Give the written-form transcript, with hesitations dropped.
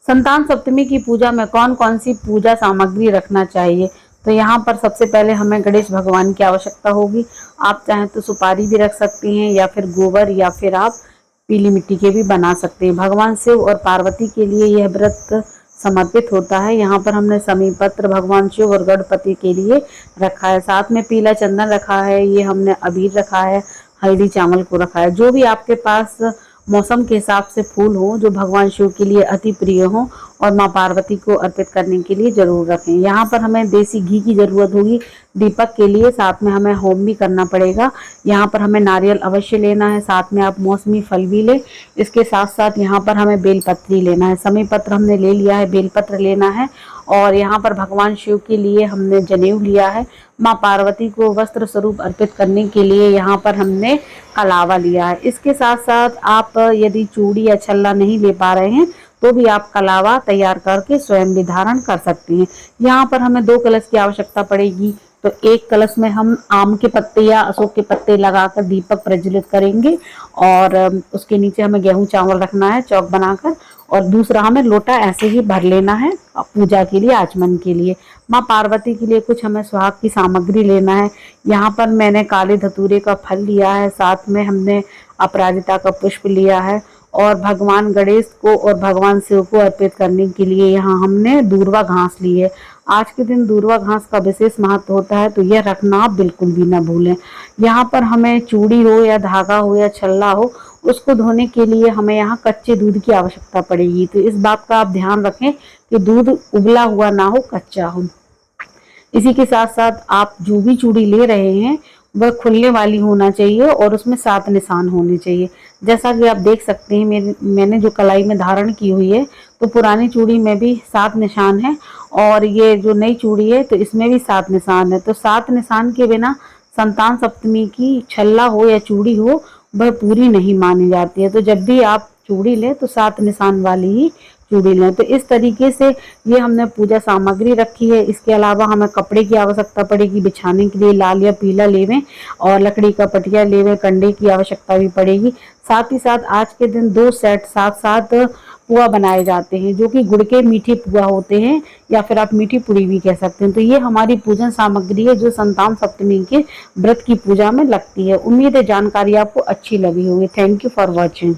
संतान सप्तमी की पूजा में कौन कौन सी पूजा सामग्री रखना चाहिए? तो यहाँ पर सबसे पहले हमें गणेश भगवान की आवश्यकता होगी। आप चाहें तो सुपारी भी रख सकती हैं, या फिर गोबर, या फिर आप पीली मिट्टी के भी बना सकते हैं। भगवान शिव और पार्वती के लिए यह व्रत समर्पित होता है। यहाँ पर हमने समीपत्र पत्र भगवान शिव और गणपति के लिए रखा है। साथ में पीला चंदन रखा है, ये हमने अबीर रखा है, हल्दी चावल को रखा है। जो भी आपके पास मौसम के हिसाब से फूल हो जो भगवान शिव के लिए अति प्रिय हो और माँ पार्वती को अर्पित करने के लिए जरूर रखें। यहाँ पर हमें देसी घी की जरूरत होगी दीपक के लिए, साथ में हमें होम भी करना पड़ेगा। यहाँ पर हमें नारियल अवश्य लेना है, साथ में आप मौसमी फल भी लें। इसके साथ साथ यहाँ पर हमें बेलपत्री लेना है। समी पत्र हमने ले लिया है, बेलपत्र लेना है। और यहाँ पर भगवान शिव के लिए हमने जनेऊ लिया है। माँ पार्वती को वस्त्र स्वरूप अर्पित करने के लिए यहाँ पर हमने कलावा लिया है। इसके साथ साथ आप यदि चूड़ी या छल्ला नहीं ले पा रहे हैं तो भी आप कलावा तैयार करके स्वयं भी धारण कर सकती हैं। यहाँ पर हमें 2 कलश की आवश्यकता पड़ेगी। तो एक कलश में हम आम के पत्ते या अशोक के पत्ते लगाकर दीपक प्रज्वलित करेंगे, और उसके नीचे हमें गेहूं चावल रखना है चौक बनाकर, और दूसरा हमें लोटा ऐसे ही भर लेना है पूजा के लिए, आचमन के लिए। माँ पार्वती के लिए कुछ हमें सुहाग की सामग्री लेना है। यहाँ पर मैंने काले धतूरे का फल लिया है, साथ में हमने अपराजिता का पुष्प लिया है, और भगवान गणेश को और भगवान शिव को अर्पित करने के लिए यहाँ हमने दूर्वा घास ली है। आज के दिन दूर्वा घास का विशेष महत्व होता है, तो यह रखना आप बिल्कुल भी ना भूलें। यहाँ पर हमें चूड़ी हो या धागा हो या छल्ला हो, उसको धोने के लिए हमें यहाँ कच्चे दूध की आवश्यकता पड़ेगी। तो इस बात का आप ध्यान रखें कि दूध उबला हुआ ना हो, कच्चा हो। इसी के साथ साथ आप जो भी चूड़ी ले रहे हैं वह खुलने वाली होना चाहिए और उसमें 7 निशान होने चाहिए। जैसा कि आप देख सकते हैं मैंने जो कलाई में धारण की हुई है, तो पुरानी चूड़ी में भी 7 निशान है, और ये जो नई चूड़ी है तो इसमें भी 7 निशान है। तो 7 निशान के बिना संतान सप्तमी की छल्ला हो या चूड़ी हो वह पूरी नहीं मानी जाती है। तो जब भी आप चूड़ी लें तो 7 निशान वाली ही चूड़ी लें। तो इस तरीके से ये हमने पूजा सामग्री रखी है। इसके अलावा हमें कपड़े की आवश्यकता पड़ेगी बिछाने के लिए, लाल या पीला लेवें, और लकड़ी का पटिया लेवें, कंडे की आवश्यकता भी पड़ेगी। साथ ही साथ आज के दिन 2 सेट साथ साथ पुआ बनाए जाते हैं, जो कि गुड़ के मीठे पुआ होते हैं, या फिर आप मीठी पुड़ी भी कह सकते हैं। तो ये हमारी पूजन सामग्री है जो संतान सप्तमी के व्रत की पूजा में लगती है। उम्मीद है जानकारी आपको अच्छी लगी होगी। Thank you for watching.